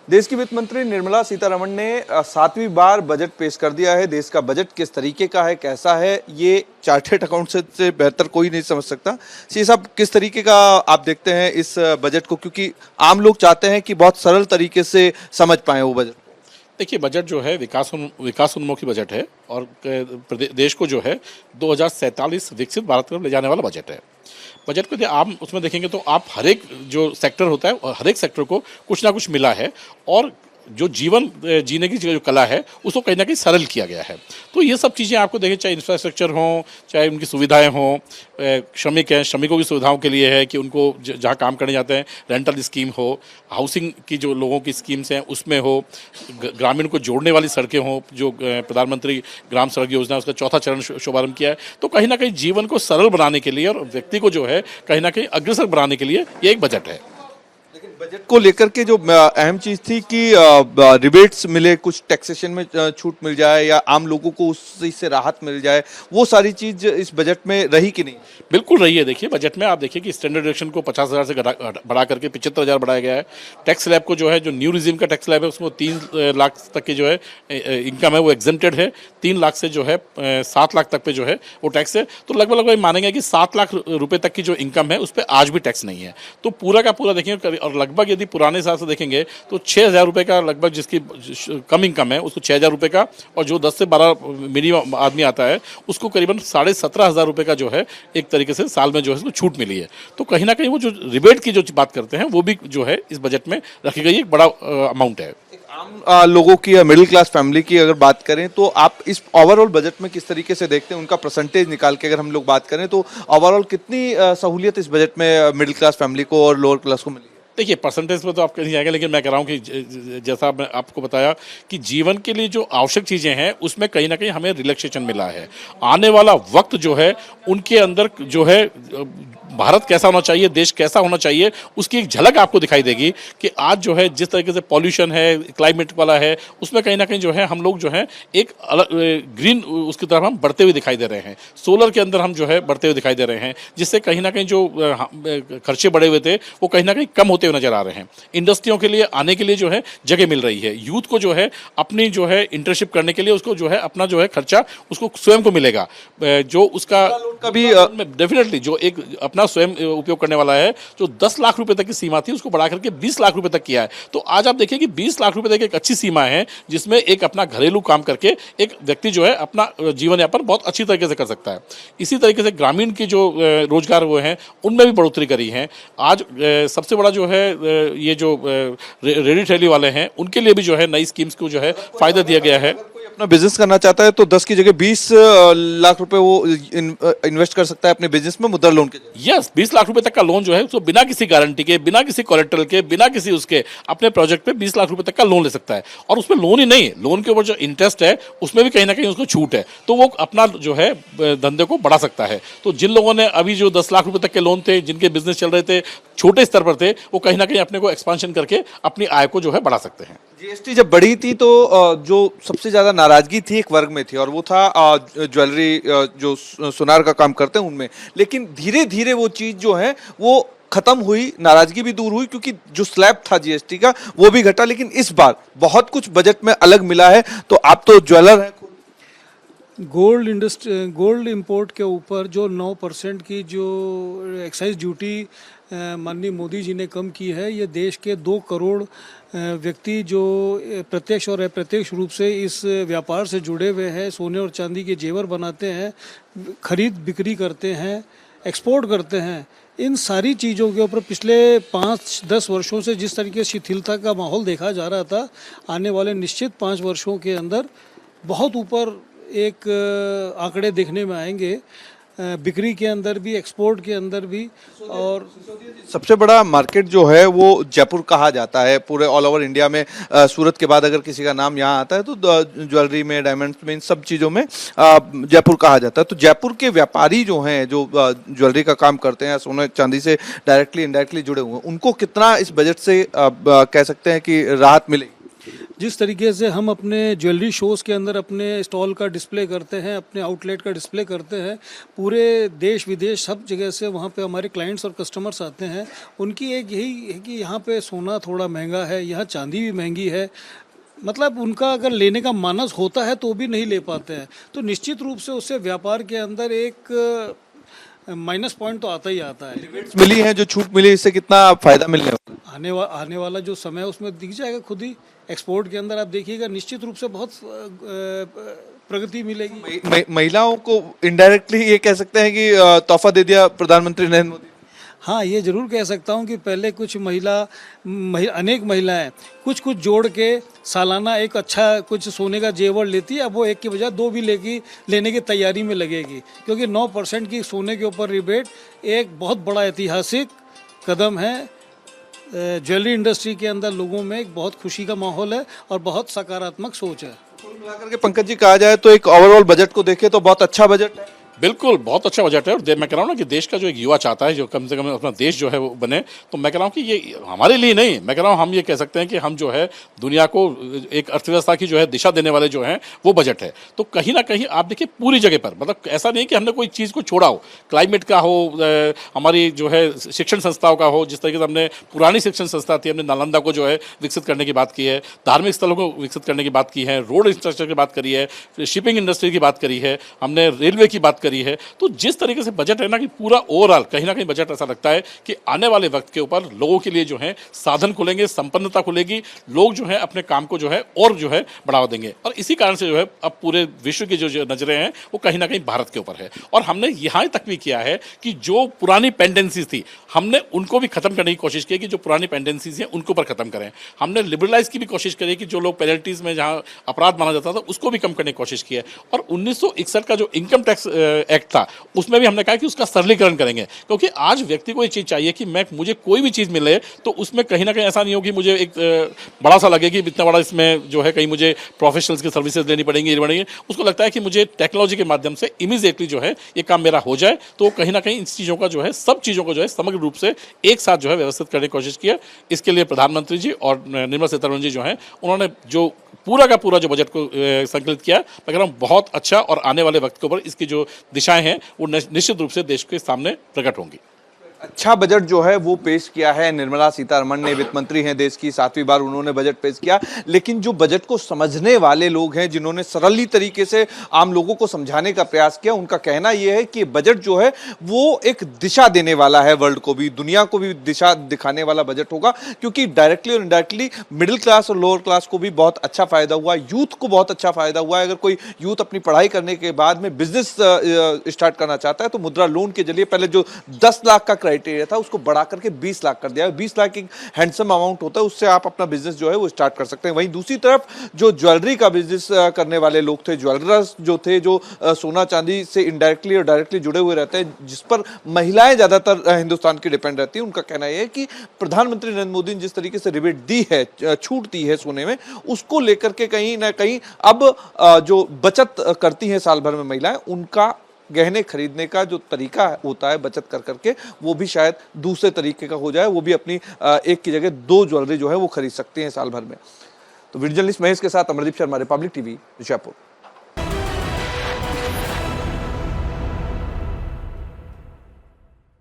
देश की वित्त मंत्री निर्मला सीतारमण ने 7वीं बार बजट पेश कर दिया है। देश का बजट किस तरीके का है, कैसा है, ये चार्टर्ड अकाउंटेंट से बेहतर कोई नहीं समझ सकता। सी साहब, किस तरीके का आप देखते हैं इस बजट को, क्योंकि आम लोग चाहते हैं कि बहुत सरल तरीके से समझ पाए वो बजट। देखिए, बजट जो है विकास उन्मुखी बजट है और देश को जो है 2047 विकसित भारत की तरफ ले जाने वाला बजट है। बजट को आप उसमें देखेंगे तो आप हर एक जो सेक्टर होता है हर एक सेक्टर को कुछ ना कुछ मिला है और जो जीवन जीने की जो कला है उसको कहीं ना कहीं सरल किया गया है। तो ये सब चीज़ें आपको देखें, चाहे इंफ्रास्ट्रक्चर हों, चाहे उनकी सुविधाएं हों, श्रमिक हैं, श्रमिकों की सुविधाओं के लिए है कि उनको जहाँ काम करने जाते हैं रेंटल स्कीम हो, हाउसिंग की जो लोगों की स्कीम्स हैं उसमें हो, ग्रामीण को जोड़ने वाली सड़कें हों, जो प्रधानमंत्री ग्राम सड़क योजना उसका चौथा चरण शुभारंभ किया है। तो कहीं ना कहीं जीवन को सरल बनाने के लिए और व्यक्ति को जो है कहीं ना कहीं अग्रसर बनाने के लिए ये एक बजट है। बजट को लेकर के जो अहम चीज थी कि रिबेट्स मिले, कुछ टैक्सेशन में छूट मिल जाए या आम लोगों को उस चीज से राहत मिल जाए, वो सारी चीज इस बजट में रही कि नहीं? बिल्कुल रही है। देखिए, बजट में आप देखिए कि स्टैंडर्ड डिडक्शन को 50,000 से बढ़ा करके 75,000 बढ़ाया गया है। टैक्स स्लैब को जो है, जो न्यू रिजीम का टैक्स स्लैब है उसमें 3 लाख तक की जो है इनकम है वो एग्जेम्प्टेड है। 3 लाख से जो है 7 लाख तक पे जो है वो टैक्स है। तो लगभग मानेंगे कि 7 लाख रुपए तक की जो इनकम है उस पर आज भी टैक्स नहीं है। तो पूरा का पूरा देखेंगे और लगभग यदि पुराने हिसाब से देखेंगे तो 6,000 रुपए का लगभग जिसकी कम इनकम है उसको 6,000 रुपए का, और जो 10 से 12 मिनिमम आदमी आता है उसको करीबन 17,500 रुपए का जो है एक तरीके से साल में जो है उसको छूट मिली है। तो कहीं ना कहीं वो जो रिबेट की जो बात करते हैं वो भी जो है इस बजट में रखी गई एक बड़ा अमाउंट है। आम लोगों की या मिडिल क्लास फैमिली की अगर बात करें तो आप इस ओवरऑल बजट में किस तरीके से देखते हैं? उनका परसेंटेज निकाल के अगर हम लोग बात करें तो ओवरऑल कितनी सहूलियत इस बजट में मिडिल क्लास फैमिली को और लोअर क्लास को मिली? देखिए, परसेंटेज पे तो आप कहीं जाएंगे, लेकिन मैं कह रहा हूँ कि जैसा मैं आपको बताया कि जीवन के लिए जो आवश्यक चीज़ें हैं उसमें कहीं ना कहीं हमें रिलैक्सेशन मिला है। आने वाला वक्त जो है उनके अंदर जो है भारत कैसा होना चाहिए, देश कैसा होना चाहिए, उसकी एक झलक आपको दिखाई देगी कि आज जो है जिस तरीके से पॉल्यूशन है, क्लाइमेट वाला है, उसमें कहीं ना कहीं जो है हम लोग जो है एक अलग ग्रीन उसकी तरफ हम बढ़ते हुए दिखाई दे रहे हैं। सोलर के अंदर हम जो है बढ़ते हुए दिखाई दे रहे हैं, जिससे कहीं ना कहीं जो खर्चे बढ़े हुए थे वो कहीं ना कहीं कम होते हुए नजर आ रहे हैं। इंडस्ट्रियों के लिए आने के लिए जो है जगह मिल रही है। यूथ को जो है अपनी जो है इंटर्नशिप करने के लिए उसको जो है अपना जो है खर्चा उसको स्वयं को मिलेगा, जो उसका कभी डेफिनेटली जो एक अपना स्वयं उपयोग करने वाला है। जो 10 लाख रुपए तक की सीमा थी उसको बढ़ा करके 20 लाख रुपए तक किया है। तो आज आप देखिए कि 20 लाख रुपए तक एक अच्छी सीमा है जिसमें एक अपना घरेलू काम करके एक व्यक्ति जो है अपना जीवन यापन बहुत अच्छी तरीके से कर सकता है। इसी तरीके से ग्रामीण की जो रोजगार वो हैं उनमें भी बढ़ोतरी करी है। आज सबसे बड़ा जो है ये जो रेडी ठेली वाले हैं उनके लिए भी जो है नई स्कीम्स को जो है फायदा दिया गया है। अपना बिजनेस करना चाहता है तो 10 की जगह 20 लाख रुपए वो इन्वेस्ट कर सकता है अपने बिजनेस में मुद्रा लोन के। यस, 20 लाख रुपए तक का लोन जो है उसको बिना किसी गारंटी के, बिना किसी कोलेटरल के, बिना किसी उसके अपने प्रोजेक्ट पे 20 लाख रुपए तक का लोन ले सकता है। और उसमें लोन ही नहीं है, लोन के ऊपर जो इंटरेस्ट है उसमें भी कहीं ना कहीं उसको छूट है। तो वो अपना जो है धंधे को बढ़ा सकता है। तो जिन लोगों ने अभी जो 10 लाख रुपए तक के लोन थे, जिनके बिजनेस चल रहे थे, छोटे स्तर पर थे, वो कहीं ना कहीं अपने को एक्सपांशन करके अपनी आय को जो है बढ़ा सकते हैं। जीएसटी जब बढ़ी थी तो जो सबसे ज्यादा नाराजगी थी एक वर्ग में थी और वो था ज्वेलरी, जो सुनार का काम करते हैं उनमें। लेकिन धीरे धीरे वो चीज जो है वो खत्म हुई, नाराजगी भी दूर हुई, क्योंकि जो स्लैब था जीएसटी का वो भी घटा। लेकिन इस बार बहुत कुछ बजट में अलग मिला है। तो आप तो ज्वेलर हैं, गोल्ड इंपोर्ट के ऊपर जो 9% की जो एक्साइज ड्यूटी माननीय मोदी जी ने कम की है, ये देश के 2 करोड़ व्यक्ति जो प्रत्यक्ष और अप्रत्यक्ष रूप से इस व्यापार से जुड़े हुए हैं, सोने और चांदी के जेवर बनाते हैं, खरीद बिक्री करते हैं, एक्सपोर्ट करते हैं, इन सारी चीज़ों के ऊपर पिछले 5-10 वर्षों से जिस तरीके से शिथिलता का माहौल देखा जा रहा था, आने वाले निश्चित 5 वर्षों के अंदर बहुत ऊपर एक आंकड़े देखने में आएंगे, बिक्री के अंदर भी, एक्सपोर्ट के अंदर भी। और सबसे बड़ा मार्केट जो है वो जयपुर कहा जाता है पूरे ऑल ओवर इंडिया में। सूरत के बाद अगर किसी का नाम यहाँ आता है तो ज्वेलरी में, डायमंड्स में, इन सब चीज़ों में जयपुर कहा जाता है। तो जयपुर के व्यापारी जो हैं, जो ज्वेलरी का काम करते हैं, सोने चांदी से डायरेक्टली इनडायरेक्टली जुड़े हुए हैं, उनको कितना इस बजट से कह सकते हैं कि राहत मिलेगी? जिस तरीके से हम अपने ज्वेलरी शोज़ के अंदर अपने स्टॉल का डिस्प्ले करते हैं, अपने आउटलेट का डिस्प्ले करते हैं, पूरे देश विदेश सब जगह से वहाँ पे हमारे क्लाइंट्स और कस्टमर्स आते हैं। उनकी एक यही है कि यहाँ पे सोना थोड़ा महंगा है, यहाँ चांदी भी महंगी है, मतलब उनका अगर लेने का मानस होता है तो भी नहीं ले पाते हैं। तो निश्चित रूप से उससे व्यापार के अंदर एक माइनस पॉइंट तो आता ही आता है। मिली है जो छूट मिली, इससे कितना फायदा मिलने वाला आने वाला जो समय है उसमें दिख जाएगा खुद ही। एक्सपोर्ट के अंदर आप देखिएगा निश्चित रूप से बहुत प्रगति मिलेगी। महिलाओं को इनडायरेक्टली ये कह सकते हैं कि तोहफा दे दिया प्रधानमंत्री नरेंद्र मोदी। हाँ, ये जरूर कह सकता हूँ कि पहले कुछ अनेक महिलाएं कुछ जोड़ के सालाना एक अच्छा कुछ सोने का जेवर लेती है, अब वो एक की बजाय दो भी लेने की तैयारी में लगेगी, क्योंकि 9% की सोने के ऊपर रिबेट एक बहुत बड़ा ऐतिहासिक कदम है। ज्वेलरी इंडस्ट्री के अंदर लोगों में एक बहुत खुशी का माहौल है और बहुत सकारात्मक सोच है। कुल मिलाकर के पंकज जी कहा जाए तो एक ओवरऑल बजट को देखें तो बहुत अच्छा बजट है। बिल्कुल बहुत अच्छा बजट है। और मैं कह रहा हूँ ना कि देश का जो एक युवा चाहता है जो कम से कम अपना देश जो है वो बने, तो मैं कह रहा हूँ कि ये हमारे लिए नहीं, मैं कह रहा हूँ हम ये कह सकते हैं कि हम जो है दुनिया को एक अर्थव्यवस्था की जो है दिशा देने वाले जो हैं वो बजट है। तो कहीं ना कहीं आप देखिए पूरी जगह पर, मतलब ऐसा नहीं कि हमने कोई चीज़ को छोड़ा हो, क्लाइमेट का हो, हमारी जो है शिक्षण संस्थाओं का हो, जिस तरीके से हमने पुरानी शिक्षण संस्था थी, हमने नालंदा को जो है विकसित करने की बात की है, धार्मिक स्थलों को विकसित करने की बात की है, रोड इंफ्रास्ट्रक्चर की बात करी है, शिपिंग इंडस्ट्री की बात करी है, हमने रेलवे की बात करी है। तो जिस तरीके से बजट है ना कि पूरा ओवरऑल कहीं ना कहीं बजट ऐसा लगता है कि आने वाले वक्त के ऊपर लोगों के लिए जो है साधन खुलेंगे, संपन्नता खुलेगी, लोग जो है अपने काम को जो है और जो है बढ़ावा देंगे। और इसी कारण से जो है अब पूरे विश्व की जो नजरें हैं वो कहीं ना कहीं भारत के ऊपर है। और हमने यहाँ तक भी किया है कि जो पुरानी पेंडेंसीज थी हमने उनको भी खत्म करने की कोशिश की कि जो पुरानी पेंडेंसीज हैं उनको पर खत्म करें। हमने लिबरलाइज की भी कोशिश करी कि जो लोग पेनल्टीज में जहाँ अपराध माना जाता था उसको भी कम करने की कोशिश की है। और 1961 का जो इनकम टैक्स एक्ट था उसमें भी हमने कहा कि उसका सरलीकरण करेंगे, क्योंकि आज व्यक्ति को ये चीज़ चाहिए कि मुझे कोई भी चीज़ मिले तो उसमें कहीं ना कहीं ऐसा नहीं हो कि मुझे एक बड़ा सा लगे कि इतना बड़ा इसमें जो है कहीं मुझे प्रोफेशनल्स की सर्विसेज लेनी पड़ेंगी। उसको लगता है कि मुझे टेक्नोलॉजी के माध्यम से इमीडिएटली जो है ये काम मेरा हो जाए। तो कहीं ना कहीं इन चीज़ों का जो है सब चीज़ों को जो है समग्र रूप से एक साथ जो है व्यवस्थित करने की कोशिश की है। इसके लिए प्रधानमंत्री जी और निर्मला सीतारमण जी जो हैं उन्होंने जो पूरा का पूरा जो बजट को संकलित किया, मैं कह रहा हूँ बहुत अच्छा, और आने वाले वक्त के ऊपर इसकी जो दिशाएं हैं वो निश्चित रूप से देश के सामने प्रकट होंगी। अच्छा बजट जो है वो पेश किया है निर्मला सीतारमण ने, वित्त मंत्री हैं देश की, 7वीं बार उन्होंने बजट पेश किया। लेकिन जो बजट को समझने वाले लोग हैं, जिन्होंने सरली तरीके से आम लोगों को समझाने का प्रयास किया, उनका कहना यह है कि बजट जो है वो एक दिशा देने वाला है, वर्ल्ड को भी, दुनिया को भी दिशा दिखाने वाला बजट होगा। क्योंकि डायरेक्टली और इनडायरेक्टली मिडिल क्लास और लोअर क्लास को भी बहुत अच्छा फायदा हुआ, यूथ को बहुत अच्छा फायदा हुआ है। अगर कोई यूथ अपनी पढ़ाई करने के बाद में बिजनेस स्टार्ट करना चाहता है तो मुद्रा लोन के जरिए पहले जो 10 लाख का क्राइटेरिया था उसको बढ़ा करके 20 लाख कर दिया है। 20 लाख एक हैंडसम अमाउंट होता है, उससे आप अपना बिजनेस जो है वो स्टार्ट कर सकते हैं। वहीं दूसरी तरफ जो ज्वेलरी का बिजनेस करने वाले लोग थे, ज्वेलरर्स जो थे, जो सोना चांदी से इनडायरेक्टली और डायरेक्टली जुड़े हुए रहते हैं, जिस पर महिलाएं ज्यादातर हिंदुस्तान की डिपेंड रहती हैं, उनका कहना यह है कि प्रधानमंत्री नरेंद्र मोदी ने जिस तरीके से रिबेट दी है, छूट दी है सोने में, उसको लेकर के कहीं ना कहीं अब जो बचत करती हैं साल भर में महिलाएं, उनका गहने खरीदने का जो तरीका होता है बचत कर करके, वो भी शायद दूसरे तरीके का हो जाए। वो भी अपनी एक की जगह 2 ज्वेलरी जो है वो खरीद सकते हैं साल भर में। तो वीडियो जर्नलिस्ट महेश के साथ अमरदीप शर्मा, रिपब्लिक टीवी, जयपुर।